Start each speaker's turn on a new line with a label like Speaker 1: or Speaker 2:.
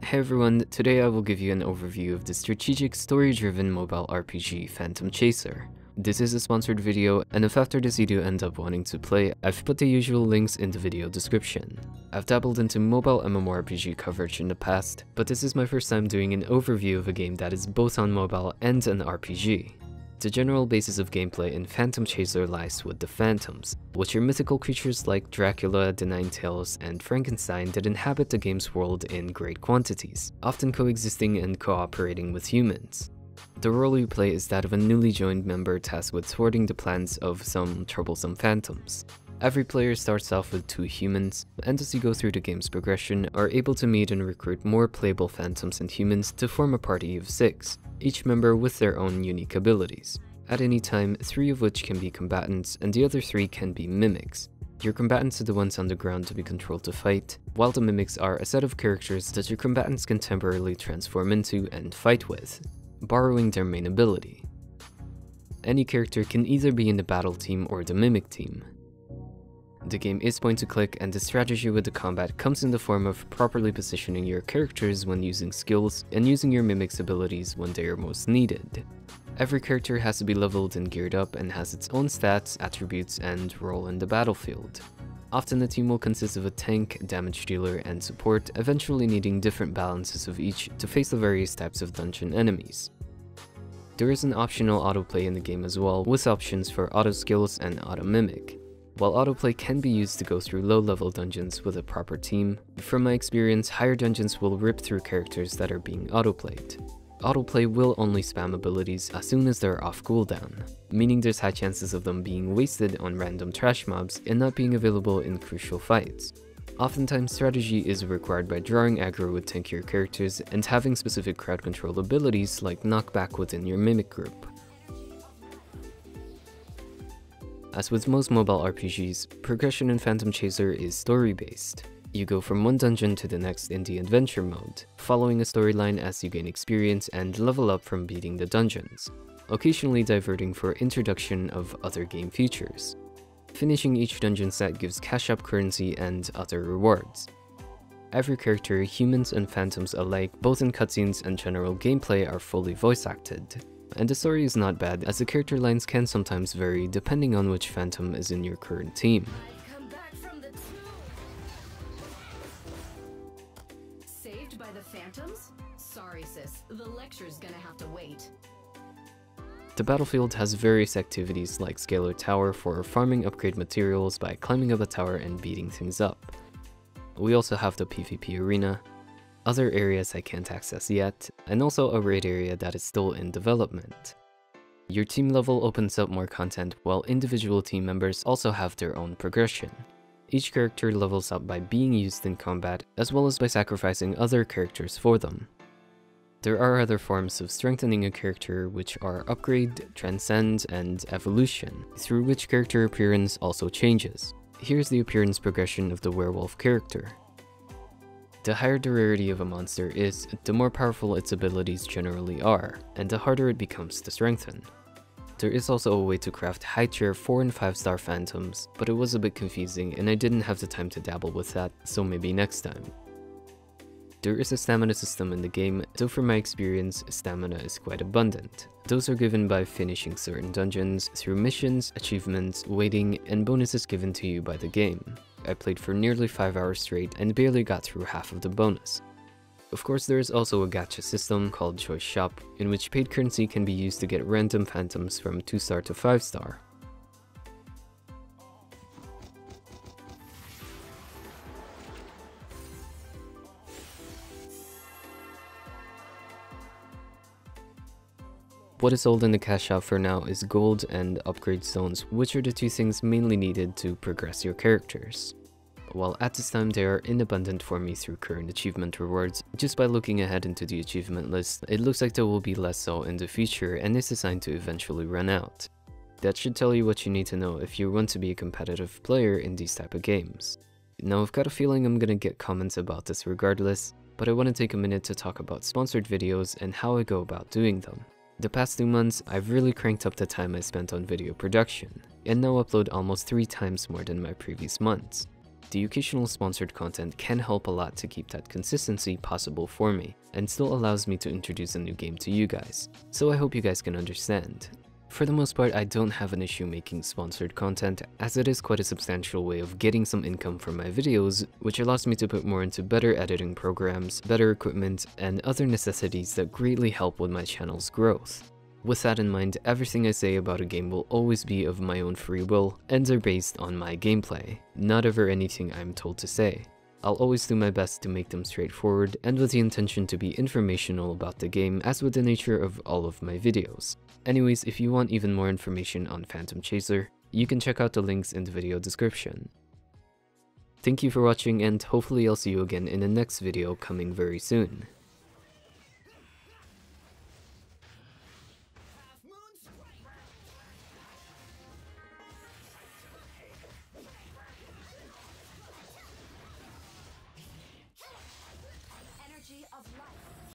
Speaker 1: Hey everyone, today I will give you an overview of the strategic story-driven mobile RPG Phantom Chaser. This is a sponsored video, and if after this you do end up wanting to play, I've put the usual links in the video description. I've dabbled into mobile MMORPG coverage in the past, but this is my first time doing an overview of a game that is both on mobile and an RPG. The general basis of gameplay in Phantom Chaser lies with the Phantoms, which are mythical creatures like Dracula, the Nine-Tails, and Frankenstein that inhabit the game's world in great quantities, often coexisting and cooperating with humans. The role you play is that of a newly joined member tasked with thwarting the plans of some troublesome phantoms. Every player starts off with 2 humans, and as you go through the game's progression, are able to meet and recruit more playable phantoms and humans to form a party of 6, each member with their own unique abilities. At any time, 3 of which can be combatants, and the other 3 can be mimics. Your combatants are the ones on the ground to be controlled to fight, while the mimics are a set of characters that your combatants can temporarily transform into and fight with, borrowing their main ability. Any character can either be in the battle team or the mimic team. The game is point and click, and the strategy with the combat comes in the form of properly positioning your characters when using skills and using your mimic's abilities when they are most needed. Every character has to be leveled and geared up and has its own stats, attributes, and role in the battlefield. Often the team will consist of a tank, damage dealer, and support, eventually needing different balances of each to face the various types of dungeon enemies. There is an optional autoplay in the game as well, with options for auto skills and auto mimic. While autoplay can be used to go through low-level dungeons with a proper team, from my experience, higher dungeons will rip through characters that are being autoplayed. Autoplay will only spam abilities as soon as they're off cooldown, meaning there's high chances of them being wasted on random trash mobs and not being available in crucial fights. Oftentimes, strategy is required by drawing aggro with tankier characters and having specific crowd control abilities like knockback within your mimic group. As with most mobile RPGs, progression in Phantom Chaser is story-based. You go from one dungeon to the next in the adventure mode, following a storyline as you gain experience and level up from beating the dungeons, occasionally diverting for introduction of other game features. Finishing each dungeon set gives cash up currency and other rewards. Every character, humans and phantoms alike, both in cutscenes and general gameplay, are fully voice acted. And the story is not bad, as the character lines can sometimes vary depending on which phantom is in your current team.
Speaker 2: Saved by the phantoms? Sorry sis, the lecture's gonna have to wait.
Speaker 1: The battlefield has various activities like Scalar Tower for farming upgrade materials by climbing up a tower and beating things up. We also have the PvP arena, other areas I can't access yet, and also a raid area that is still in development. Your team level opens up more content, while individual team members also have their own progression. Each character levels up by being used in combat, as well as by sacrificing other characters for them. There are other forms of strengthening a character, which are Upgrade, Transcend, and Evolution, through which character appearance also changes. Here's the appearance progression of the werewolf character. The higher the rarity of a monster is, the more powerful its abilities generally are, and the harder it becomes to strengthen. There is also a way to craft high tier 4 and 5 star phantoms, but it was a bit confusing and I didn't have the time to dabble with that, so maybe next time. There is a stamina system in the game, though from my experience, stamina is quite abundant. Those are given by finishing certain dungeons, through missions, achievements, waiting, and bonuses given to you by the game. I played for nearly 5 hours straight and barely got through half of the bonus. Of course, there is also a gacha system called Choice Shop, in which paid currency can be used to get random phantoms from 2 star to 5 star. What is sold in the cash shop for now is gold and upgrade stones, which are the 2 things mainly needed to progress your characters. While at this time they are inabundant for me through current achievement rewards, just by looking ahead into the achievement list, it looks like there will be less so in the future and is designed to eventually run out. That should tell you what you need to know if you want to be a competitive player in these type of games. Now I've got a feeling I'm gonna get comments about this regardless, but I want to take a minute to talk about sponsored videos and how I go about doing them. The past 2 months, I've really cranked up the time I spent on video production, and now upload almost 3 times more than my previous months. The occasional sponsored content can help a lot to keep that consistency possible for me, and still allows me to introduce a new game to you guys, so I hope you guys can understand. For the most part, I don't have an issue making sponsored content, as it is quite a substantial way of getting some income from my videos, which allows me to put more into better editing programs, better equipment, and other necessities that greatly help with my channel's growth. With that in mind, everything I say about a game will always be of my own free will, and are based on my gameplay, not ever anything I'm told to say. I'll always do my best to make them straightforward, and with the intention to be informational about the game, as with the nature of all of my videos. Anyways, if you want even more information on Phantom Chaser, you can check out the links in the video description. Thank you for watching, and hopefully I'll see you again in the next video coming very soon.